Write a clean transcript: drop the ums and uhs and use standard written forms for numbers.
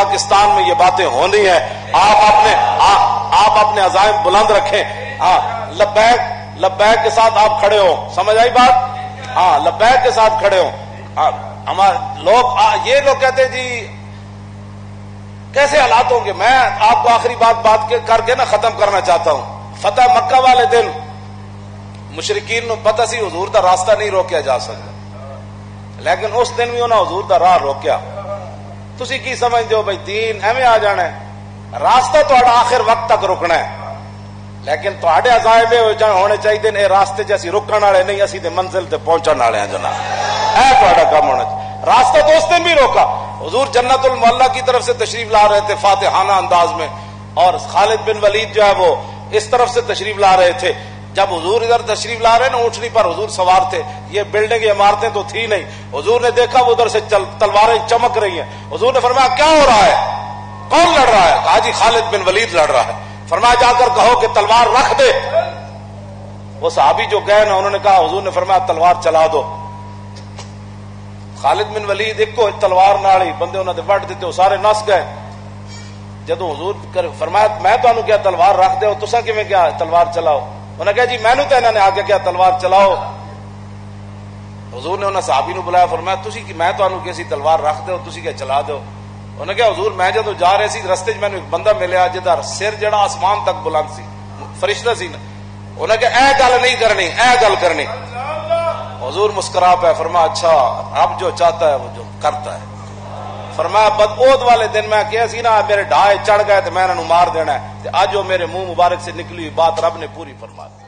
پاکستان میں یہ باتیں ہونی ہیں. آپ اپنے عزائم بلند رکھیں. ہاں لبیک لبیک کے ساتھ آپ کھڑے ہو. سمجھ آئی بات؟ ہاں لبیک کے ساتھ کھڑے ہو. ہمارے لوگ یہ لوگ کہتے جی کیسے حالات ہوں گے. میں آپ کو آخری بات کر کے نا ختم کرنا چاہتا ہوں. فتح مکہ والے دن مشرکین نو پتہ سی حضور دا راستہ نہیں روکیا جا سکتا, لیکن اس دن بھی انہاں حضور دا راہ روکیا. تسی کی سمجھتے ہو بھائی دین ایویں آ جانا ہے؟ راستہ تہاڈا آخر وقت تک رکنا ہے, لیکن تہاڈے عزائم ہونے چاہیے اے راستے چ اسی رکن والے نہیں, اسی تے منزل تے پہنچن والے ہیں جناب. اے تہاڈا کام ہونا چاہیے. راستہ تو اس دن بھی روکا. حضور جنت المعلا کی طرف سے تشریف لا رہے تھے فاتحانہ انداز میں, اور خالد بن ولید جو ہے وہ اس طرف سے تشریف لا رہے تھے. جب حضور ادھر تشریف لا رہے نا اونٹنی پر حضور سوار تھے, یہ بلڈنگ عمارتیں تو تھی نہیں. حضور نے دیکھا وہ ادھر سے تلواریں چمک رہی ہیں. حضور نے فرمایا کیا ہو رہا ہے, کون لڑ رہا ہے؟ کہا جی خالد بن ولید لڑ رہا ہے. فرمایا جا کر کہو کہ تلوار رکھ دے. وہ صحابی جو گئے نا انہوں نے کہا, حضور نے فرمایا تلوار چلا دو. خالد بن ولید ایک کو تلوار نال ہی بندے انہوں نے وڈ دیتے, وہ سارے نس گئے. جدو حضور فرمایا میں تمہیں کیا تلوار رکھ دے, تسا کیویں کیا تلوار چلاؤ؟ انہوں نے کہا جی مینوں تو انہوں نے آگے کیا تلوار چلاؤ. حضور نے انہوں صحابی نو بلایا, فرمایا تسی کہ میں تمہیں کیسی تلوار رکھ دے تسی کیا چلا دو؟ انہوں نے کہا حضور میں جدو جا رہے سی رستے میں ایک بندہ ملیا جہاں سر جڑا آسمان تک بلند سی, فرشتہ سی نا. انہوں نے کہا اے گل نہیں کرنی, اے گل کرنی. حضور مسکرا پہ فرمایا اچھا اب جو چاہتا ہے وہ جو کرتا ہے. فرمایا بدعود والے دن میں کیا سی نا میرے ڈھائے چڑھ گئے تو میں انہوں مار دینا ہے, اج وہ میرے منہ مبارک سے نکلی ہوئی بات رب نے پوری فرما دی.